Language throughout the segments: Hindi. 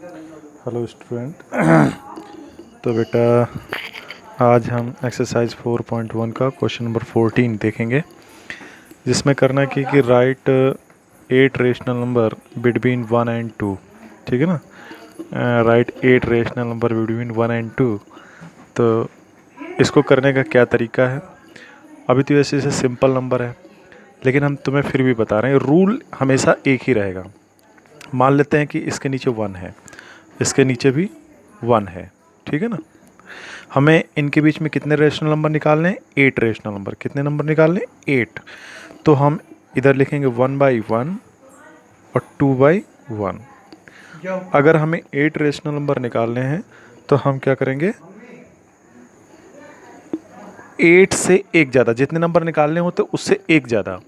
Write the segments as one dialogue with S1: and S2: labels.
S1: Hello student. तो बेटा आज हम एक्सरसाइज 4.1 का क्वेश्चन नंबर 14 देखेंगे, जिसमें करना है कि right 8 rational number between 1 and 2। ठीक है ना। Right 8 rational number between 1 and 2। तो इसको करने का क्या तरीका है? अभी तो वैसे सिंपल नंबर है, लेकिन हम तुम्हें फिर भी बता रहे हैं, रूल हमेशा एक ही रहेगा। मान लेते हैं कि इसके नीचे 1 है, इसके नीचे भी 1 है। ठीक है ना। हमें इनके बीच में कितने रेशनल नंबर निकालने हैं? 8 रेशनल नंबर। कितने नंबर निकालने? 8। तो हम इधर लिखेंगे 1/1 और 2/1। अगर हमें 8 रेशनल नंबर निकालने हैं तो हम क्या करेंगे? 8 से एक ज़्यादा, जितने नंबर निकालने होते उससे एक ज़्यादा।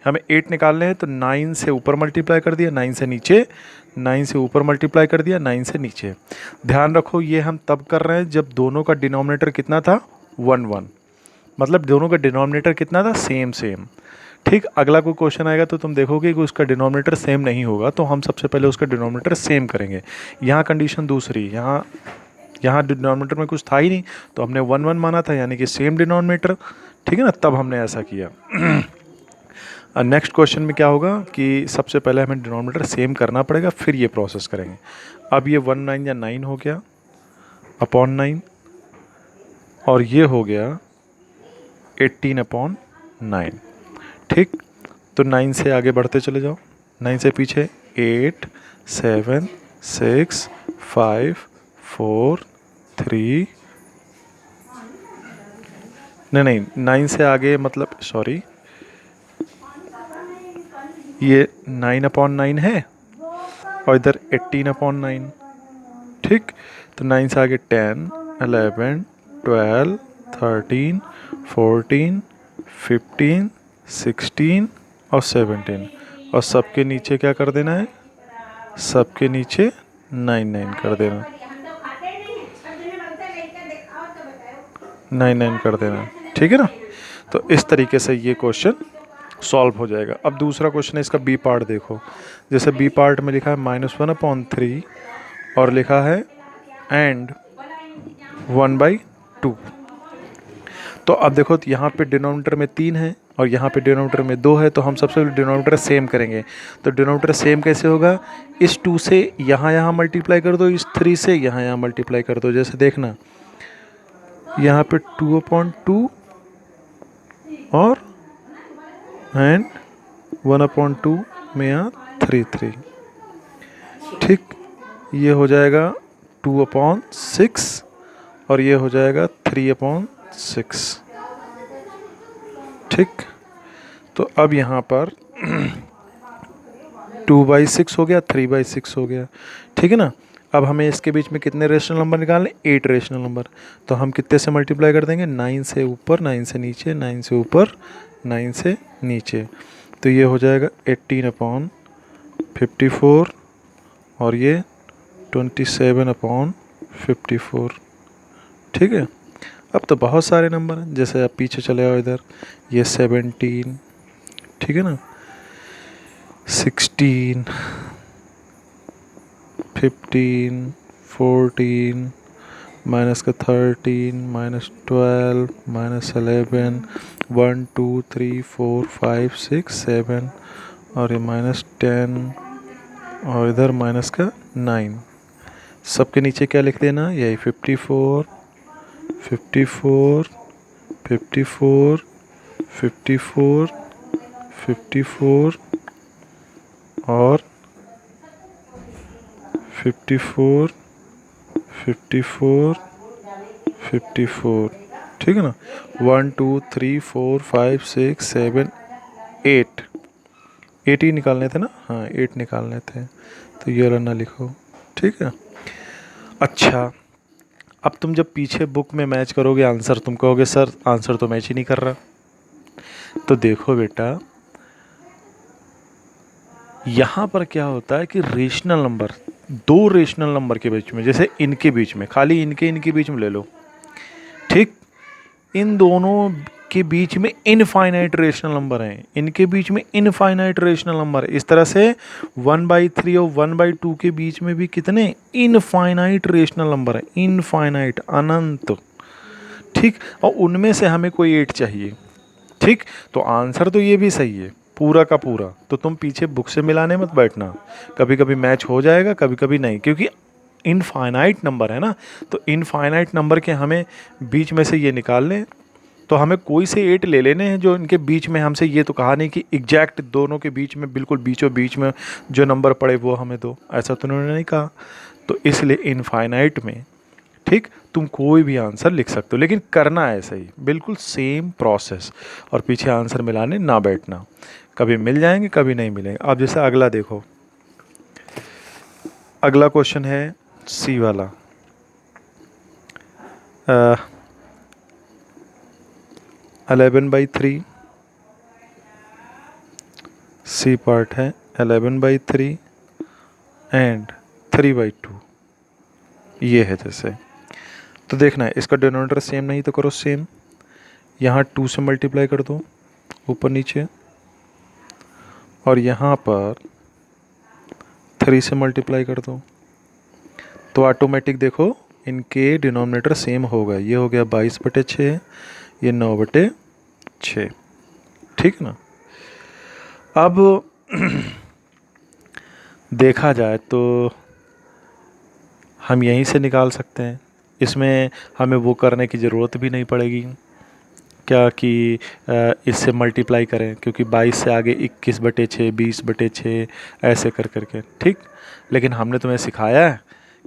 S1: हमें 8 निकालने हैं तो 9 से ऊपर मल्टीप्लाई कर दिया, 9 से नीचे, 9 से ऊपर मल्टीप्लाई कर दिया, 9 से नीचे। ध्यान रखो, ये हम तब कर रहे हैं जब दोनों का डिनोमिनेटर कितना था? 1 1। मतलब दोनों का डिनोमिनेटर कितना था? Same same. ठीक। अगला कोई क्वेश्चन आएगा तो तुम देखोगे कि उसका डिनोमिनेटर सेम नहीं होगा, तो हम सबसे पहले उसका डिनोमिनेटर सेम करेंगे। यहाँ कंडीशन दूसरी, यहाँ यहाँ डिनोमिनेटर में कुछ था ही नहीं, तो हमने 1 1 माना था, यानी कि सेम डिनोमिनेटर। ठीक है ना, तब हमने ऐसा किया। नेक्स्ट क्वेश्चन में क्या होगा कि सबसे पहले हमें डिनोमिनेटर सेम करना पड़ेगा, फिर ये प्रोसेस करेंगे। अब ये 1 9 या 9 हो गया अपॉन 9, और ये हो गया 18/9। ठीक। तो 9 से आगे बढ़ते चले जाओ, 9 से पीछे 8 7 6 5 4 3। नहीं, 9 से आगे मतलब सॉरी, ये 9/9 है और इधर 18/9। ठीक। तो 9 से आगे 10 11 12 13 14 15 16 और 17। और सबके नीचे क्या कर देना है? सबके नीचे 9 9 कर देना, 9 9 कर देना। ठीक है ना। तो इस तरीके से ये क्वेश्चन सॉल्व हो जाएगा। अब दूसरा क्वेश्चन है, इसका बी पार्ट देखो। जैसे बी पार्ट में लिखा है -1/3 और लिखा है एंड 1/2। तो अब देखो, तो यहाँ पे डिनोमिनेटर में 3 है और यहाँ पे डिनोमिनेटर में 2 है, तो हम सबसे पहले डिनोमिनेटर सेम करेंगे। तो डिनोमिनेटर सेम कैसे होगा? इस 2 से यहाँ मल्टीप्लाई कर दो, इस 3 से यहाँ मल्टीप्लाई कर दो। जैसे देखना, यहाँ पे 2/2 और एंड 1/2 में यहाँ 3 3। ठीक। ये हो जाएगा 2/6 और ये हो जाएगा 3/6। ठीक। तो अब यहाँ पर 2/6 हो गया, 3/6 हो गया। ठीक है ना। अब हमें इसके बीच में कितने रेशनल नंबर निकालने? 8 रेशनल नंबर। तो हम कितने से मल्टीप्लाई कर देंगे? 9 से ऊपर, 9 से नीचे, 9 से ऊपर, 9 से नीचे। तो ये हो जाएगा 18/54 और ये 27/54। ठीक है। अब तो बहुत सारे नंबर हैं, जैसे आप पीछे चले आओ इधर, ये 17। ठीक है ना, 16 15 14 माइनस का 13 -12 -11 1 2 3 4 5 6 7 और ये -10 और इधर माइनस का 9। सबके नीचे क्या लिख देना? यही 54 54 54 54 54 और 54 54 54। ठीक है ना। 1 2 3 4 5 6 7 8 8 ही निकालने थे ना? हाँ, 8 निकालने थे, तो ये वाला ना लिखो। ठीक है। अच्छा, अब तुम जब पीछे बुक में मैच करोगे आंसर, तुम कहोगे सर आंसर तो मैच ही नहीं कर रहा। तो देखो बेटा, यहाँ पर क्या होता है कि रेशनल नंबर, दो रेशनल नंबर के बीच में, जैसे इनके बीच में, खाली इनके बीच में ले लो। ठीक। इन दोनों इनके बीच में इनफाइनाइट रेशनल नंबर हैं, इनके बीच में इनफाइनाइट रेशनल नंबर। इस तरह से 1/3 और 1/2 के बीच में भी कितने इनफाइनाइट रेशनल नंबर हैं, इनफाइनाइट, अनंत। ठीक, और उनमें से हमें कोई 8 चाहिए। ठीक, तो आंसर तो ये भी सही है पूरा का पूरा। तो तुम पीछे बुक से मिलाने मत बैठना, कभी कभी मैच हो जाएगा, कभी कभी नहीं, क्योंकि इनफाइनाइट नंबर है ना। तो इनफाइनाइट नंबर के हमें बीच में से ये निकालने, तो हमें कोई से 8 ले लेने हैं जो इनके बीच में। हमसे ये तो कहा नहीं कि एग्जैक्ट दोनों के बीच में, बिल्कुल बीचों बीच में जो नंबर पड़े वो हमें दो, ऐसा तो उन्होंने नहीं कहा। तो इसलिए इनफाइनाइट में, ठीक, तुम कोई भी आंसर लिख सकते हो, लेकिन करना ऐसा ही, बिल्कुल सेम प्रोसेस, और पीछे आंसर मिलाने ना बैठना। कभी मिल जाएंगे, कभी नहीं मिलेंगे। अब जैसे अगला देखो, अगला क्वेश्चन है सी वाला। 11/3 सी पार्ट है, 11/3 एंड 3/2 ये है। जैसे तो देखना है, इसका डिनोमिनेटर सेम नहीं तो करो सेम, यहाँ 2 से मल्टीप्लाई कर दो ऊपर नीचे, और यहाँ पर 3 से मल्टीप्लाई कर दो। तो ऑटोमेटिक देखो इनके डिनोमिनेटर सेम होगा। ये हो गया 22/6, ये 9/6। ठीक ना। अब देखा जाए तो हम यहीं से निकाल सकते हैं, इसमें हमें वो करने की ज़रूरत भी नहीं पड़ेगी क्या कि इससे मल्टीप्लाई करें, क्योंकि 22 से आगे 21/6, 20/6 ऐसे कर करके। ठीक, लेकिन हमने तुम्हें सिखाया है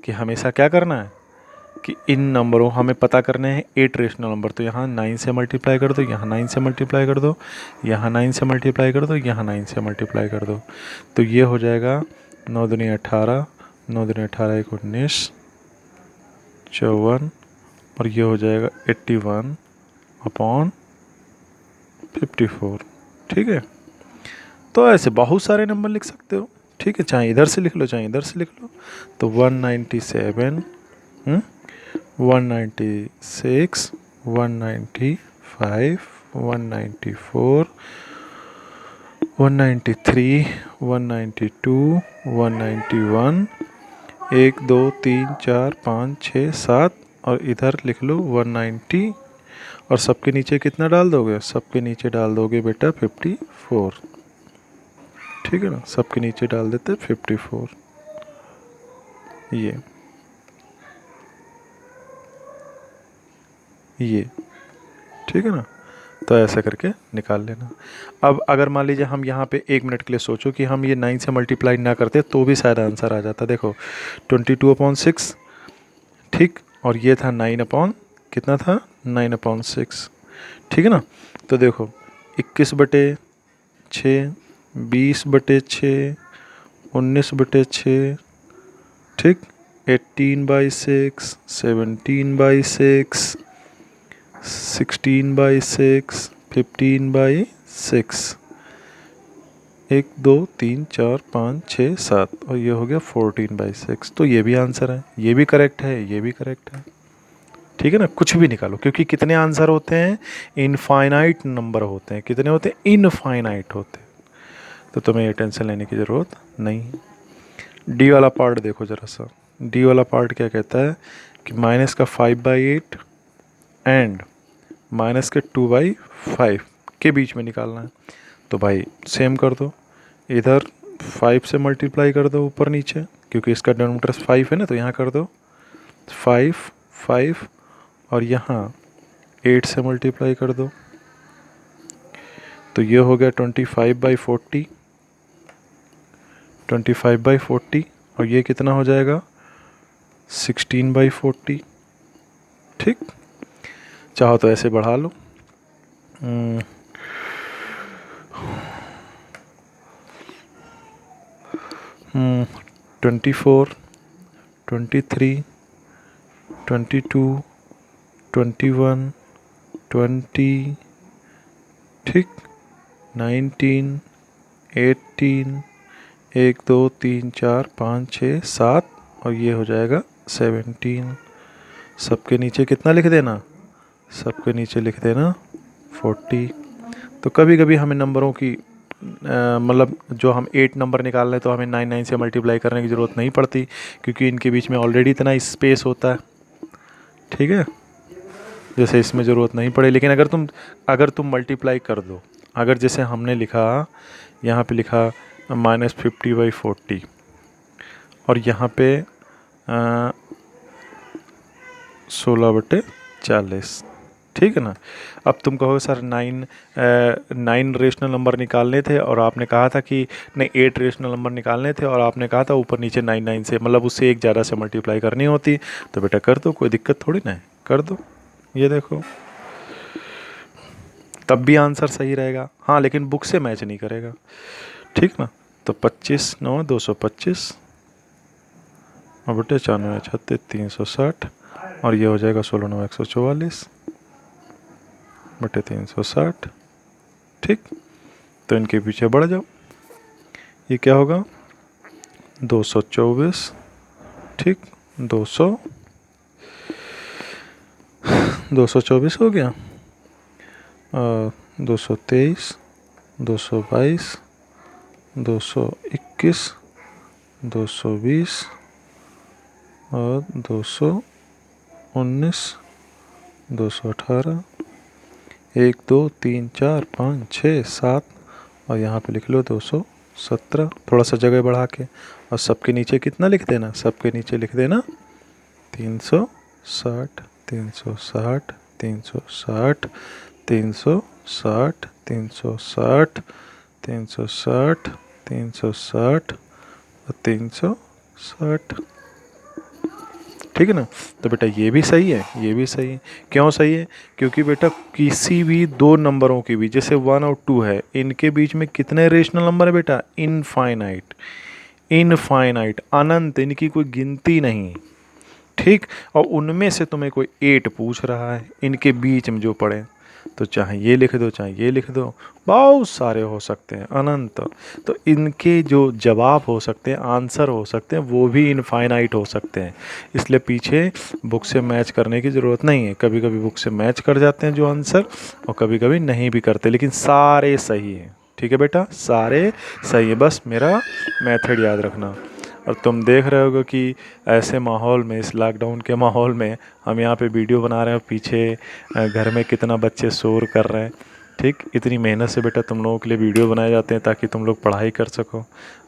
S1: कि हमेशा क्या करना है कि इन नंबरों हमें पता करने हैं 8 रेशनल नंबर। तो यहाँ 9 से मल्टीप्लाई कर दो, यहाँ 9 से मल्टीप्लाई कर दो, यहाँ 9 से मल्टीप्लाई कर दो, यहाँ 9 से मल्टीप्लाई कर दो। तो ये हो जाएगा 9 दूनी 18, 9 दूनी 18, 1 19, 54, और ये हो जाएगा 81/54। ठीक है, तो ऐसे बहुत सारे नंबर लिख सकते हो। ठीक है, चाहे इधर से लिख लो, चाहे इधर से लिख लो। तो 197, 196, 195, 194, 193, 192, 191, 1 2 3 4 5 6 7, और इधर लिख लो 190, और सबके नीचे कितना डाल दोगे? सबके नीचे डाल दोगे बेटा 54। ठीक है ना, सबके नीचे डाल देते 54 ये। ठीक है ना, तो ऐसे करके निकाल लेना। अब अगर मान लीजिए हम यहाँ पे 1 मिनट के लिए सोचो कि हम ये 9 से मल्टीप्लाई ना करते तो भी शायद आंसर आ जाता। देखो 22/6, ठीक, और ये था 9 कितना था 9/6। ठीक है ना, तो देखो 21/6, 20/6, 19/6, ठीक, 18/6, 17/6, 16/6, 15/6, 1 2 3 4 5 6 7, और ये हो गया 14/6। तो ये भी आंसर है, ये भी करेक्ट है, ये भी करेक्ट है। ठीक है ना, कुछ भी निकालो, क्योंकि कितने आंसर होते हैं? इनफाइनाइट नंबर होते हैं। कितने होते हैं? इनफाइनाइट होते हैं। तो तुम्हें ये टेंशन लेने की ज़रूरत नहीं है। डी वाला पार्ट देखो ज़रा सा। डी वाला पार्ट क्या कहता है कि माइनस का 5/8 एंड माइनस के 2/5 के बीच में निकालना है। तो भाई सेम कर दो, इधर 5 से मल्टीप्लाई कर दो ऊपर नीचे, क्योंकि इसका डिनोमिनेटर 5 है ना, तो यहाँ कर दो 5 5, और यहाँ 8 से मल्टीप्लाई कर दो। तो ये हो गया 25/40, 25/40, और ये कितना हो जाएगा 16/40। ठीक, चाहो तो ऐसे बढ़ा लो। 24, 23, 22, 21, 20, ठीक, 19, 18, 1 2 3 4 5 6 7, और ये हो जाएगा 17। सबके नीचे कितना लिख देना? सबके नीचे लिख देना 40। तो कभी कभी हमें नंबरों की मतलब जो हम 8 नंबर निकाल रहे हैं तो हमें 9 से मल्टीप्लाई करने की ज़रूरत नहीं पड़ती, क्योंकि इनके बीच में ऑलरेडी इतना स्पेस होता है। ठीक है, जैसे इसमें ज़रूरत नहीं पड़े। लेकिन अगर तुम मल्टीप्लाई कर दो, अगर जैसे हमने लिखा, यहाँ पे लिखा -50/40 और यहाँ पे 16/40, ठीक है ना। अब तुम कहोगे सर 9 रेशनल नंबर निकालने थे और आपने कहा था कि नहीं 8 रेशनल नंबर निकालने थे और आपने कहा था ऊपर नीचे 9 से, मतलब उससे एक ज़्यादा से मल्टीप्लाई करनी होती। तो बेटा कर दो, कोई दिक्कत थोड़ी ना है, कर दो। ये देखो, तब भी आंसर सही रहेगा। हाँ, लेकिन बुक से मैच नहीं करेगा, ठीक ना। तो 25 9 225 और बेटे 94 36 360 और ये हो जाएगा 16 9 144 बटे 360। ठीक, तो इनके पीछे बढ़ जाओ, ये क्या होगा 224। ठीक, 224 हो गया, 223 222 221 220 और 219 218 1 2 3 4 5 6 7 और यहाँ पे लिख लो 217, थोड़ा सा जगह बढ़ा के। और सबके नीचे कितना लिख देना, सबके नीचे लिख देना 360 360 360 360 360 360 360 और 360। ठीक है ना। तो बेटा ये भी सही है, ये भी सही है। क्यों सही है? क्योंकि बेटा किसी भी दो नंबरों के बीच, जैसे 1 और 2 है, इनके बीच में कितने रेशनल नंबर है बेटा? इनफाइनाइट, इनफाइनाइट, अनंत, इनकी कोई गिनती नहीं। ठीक, और उनमें से तुम्हें कोई 8 पूछ रहा है इनके बीच में जो पड़े, तो चाहे ये लिख दो चाहे ये लिख दो, बहुत सारे हो सकते हैं, अनंत। तो इनके जो जवाब हो सकते हैं, आंसर हो सकते हैं, वो भी इनफाइनाइट हो सकते हैं। इसलिए पीछे बुक से मैच करने की ज़रूरत नहीं है। कभी कभी बुक से मैच कर जाते हैं जो आंसर, और कभी कभी नहीं भी करते, लेकिन सारे सही हैं। ठीक है बेटा, सारे सही है, बस मेरा मेथड याद रखना। और तुम देख रहे होगे कि ऐसे माहौल में, इस लॉकडाउन के माहौल में हम यहाँ पे वीडियो बना रहे हैं, पीछे घर में कितना बच्चे शोर कर रहे हैं। ठीक, इतनी मेहनत से बेटा तुम लोगों के लिए वीडियो बनाए जाते हैं ताकि तुम लोग पढ़ाई कर सको।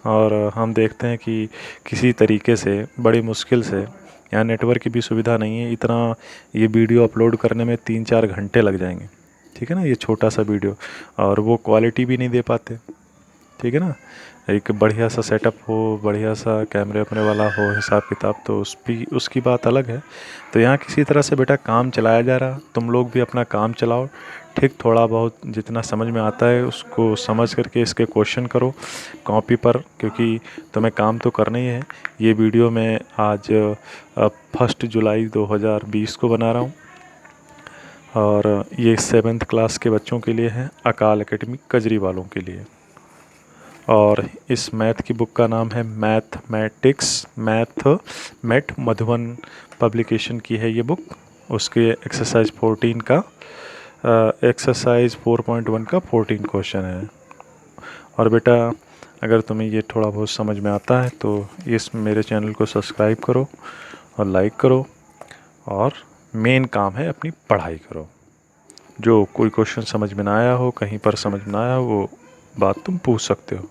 S1: और हम देखते हैं कि किसी तरीके से, बड़ी मुश्किल से, यहाँ नेटवर्क की भी सुविधा नहीं है, इतना ये वीडियो अपलोड करने में 3-4 घंटे लग जाएंगे। ठीक है ना, ये छोटा सा वीडियो, और वो क्वालिटी भी नहीं दे पाते। ठीक है ना, एक बढ़िया सा सेटअप हो, बढ़िया सा कैमरे अपने वाला हो, हिसाब किताब, तो उसकी बात अलग है। तो यहाँ किसी तरह से बेटा काम चलाया जा रहा, तुम लोग भी अपना काम चलाओ। ठीक, थोड़ा बहुत जितना समझ में आता है उसको समझ करके इसके क्वेश्चन करो कॉपी पर, क्योंकि तुम्हें काम तो करना ही है। ये वीडियो मैं आज 1 जुलाई 2020 को बना रहा हूँ, और ये 7th क्लास के बच्चों के लिए है, अकाल एकेडमी कजरी वालों के लिए। और इस मैथ की बुक का नाम है मैथ मधुबन पब्लिकेशन की है ये बुक। उसके एक्सरसाइज 14 का एक्सरसाइज 4.1 का 14 क्वेश्चन है। और बेटा अगर तुम्हें ये थोड़ा बहुत समझ में आता है तो इस मेरे चैनल को सब्सक्राइब करो और लाइक करो, और मेन काम है अपनी पढ़ाई करो। जो कोई क्वेश्चन समझ में ना आया हो, कहीं पर समझ में ना आया हो, वो बात तुम पूछ सकते हो।